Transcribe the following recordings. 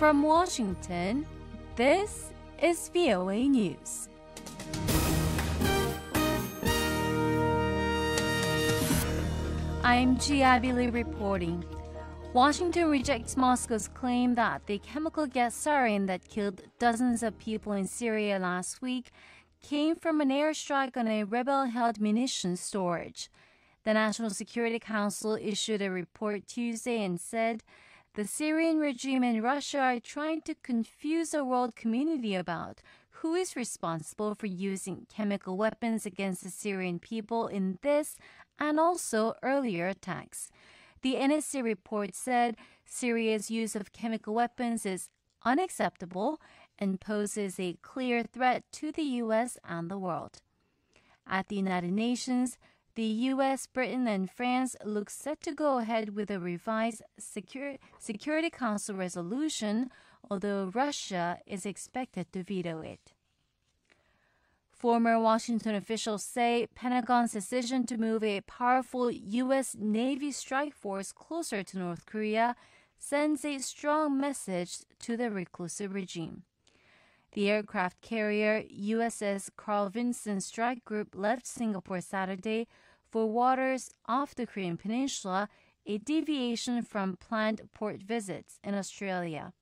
From Washington, this is VOA News. I'm Jee Abbey Lee reporting. Washington rejects Moscow's claim that the chemical gas sarin that killed dozens of people in Syria last week came from an airstrike on a rebel-held munitions storage. The National Security Council issued a report Tuesday and said the Syrian regime and Russia are trying to confuse the world community about who is responsible for using chemical weapons against the Syrian people in this and also earlier attacks. The NSC report said Syria's use of chemical weapons is unacceptable and poses a clear threat to the U.S. and the world. At the United Nations, the U.S., Britain, and France look set to go ahead with a revised Security Council resolution, although Russia is expected to veto it. Former Washington officials say Pentagon's decision to move a powerful U.S. Navy strike force closer to North Korea sends a strong message to the reclusive regime. The aircraft carrier USS Carl Vinson strike group left Singapore Saturday for waters off the Korean peninsula, a deviation from planned port visits in Australia.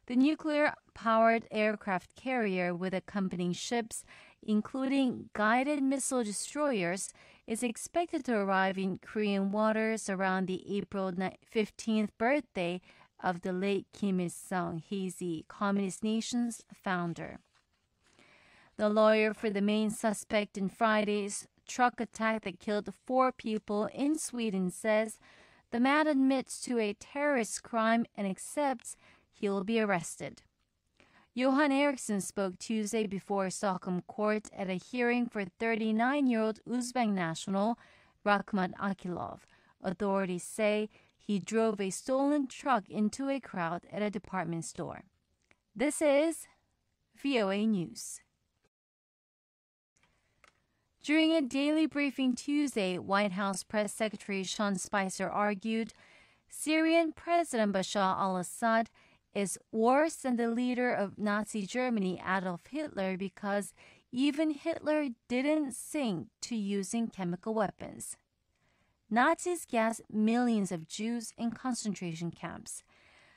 The nuclear-powered aircraft carrier with accompanying ships, including guided missile destroyers, is expected to arrive in Korean waters around the April 15th birthday of the late Kim Il-sung. He's the Communist nation's founder. The lawyer for the main suspect in Friday's truck attack that killed 4 people in Sweden says the man admits to a terrorist crime and accepts he will be arrested. Johan Eriksson spoke Tuesday before Stockham court at a hearing for 39-year-old Uzbek national Rakhmat Akilov. Authorities say he drove a stolen truck into a crowd at a department store. This is VOA News. During a daily briefing Tuesday, White House Press Secretary Sean Spicer argued Syrian President Bashar al-Assad is worse than the leader of Nazi Germany, Adolf Hitler, because even Hitler didn't sink to using chemical weapons. Nazis gassed millions of Jews in concentration camps.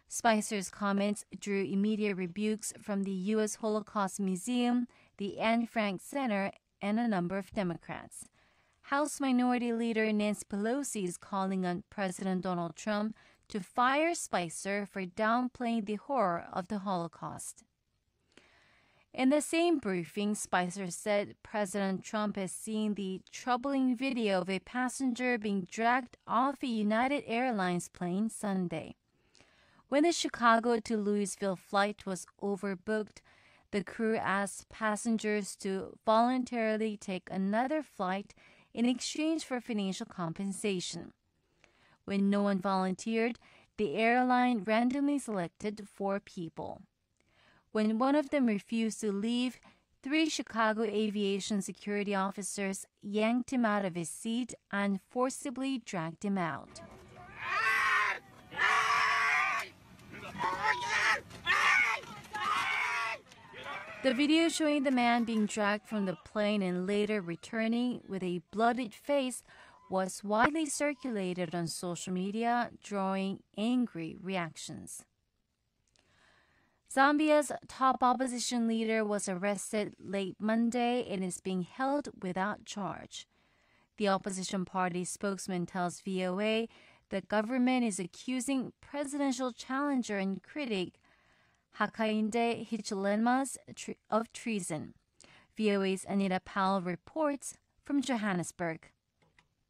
Spicer's comments drew immediate rebukes from the U.S. Holocaust Museum, the Anne Frank Center, and a number of Democrats. House Minority Leader Nancy Pelosi is calling on President Donald Trump to fire Spicer for downplaying the horror of the Holocaust. In the same briefing, Spicer said President Trump has seen the troubling video of a passenger being dragged off a United Airlines plane Sunday. When the Chicago to Louisville flight was overbooked, the crew asked passengers to voluntarily take another flight in exchange for financial compensation. When no one volunteered, the airline randomly selected 4 people. When one of them refused to leave, 3 Chicago aviation security officers yanked him out of his seat and forcibly dragged him out. The video showing the man being dragged from the plane and later returning with a bloodied face was widely circulated on social media, drawing angry reactions. Zambia's top opposition leader was arrested late Monday and is being held without charge. The opposition party spokesman tells VOA the government is accusing presidential challenger and critic Hakainde Hichilema of treason. VOA's Anita Powell reports from Johannesburg.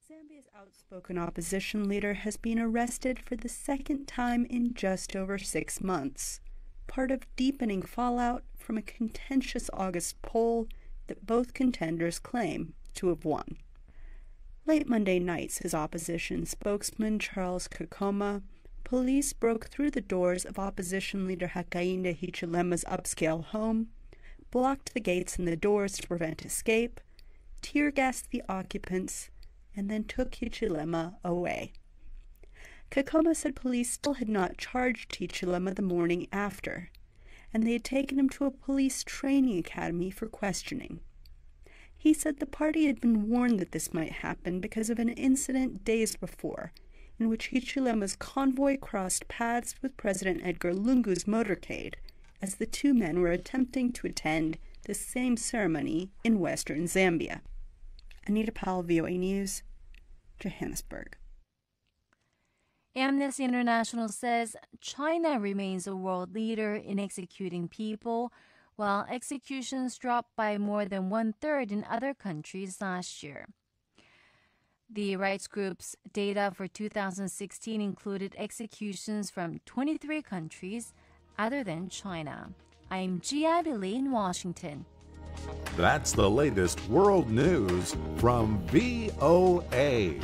Zambia's outspoken opposition leader has been arrested for the second time in just over 6 months, part of deepening fallout from a contentious August poll that both contenders claim to have won. Late Monday night, says opposition spokesman Charles Kakoma, police broke through the doors of opposition leader Hakainde Hichilema's upscale home, blocked the gates and the doors to prevent escape, tear-gassed the occupants, and then took Hichilema away. Kakoma said police still had not charged Hichilema the morning after, and they had taken him to a police training academy for questioning. He said the party had been warned that this might happen because of an incident days before, in which Hichilema's convoy crossed paths with President Edgar Lungu's motorcade as the two men were attempting to attend the same ceremony in western Zambia. Anita Powell, VOA News, Johannesburg. Amnesty International says China remains a world leader in executing people, while executions dropped by more than one-third in other countries last year. The rights group's data for 2016 included executions from 23 countries other than China. I'm Jee Abbey Lee in Washington. That's the latest world news from VOA.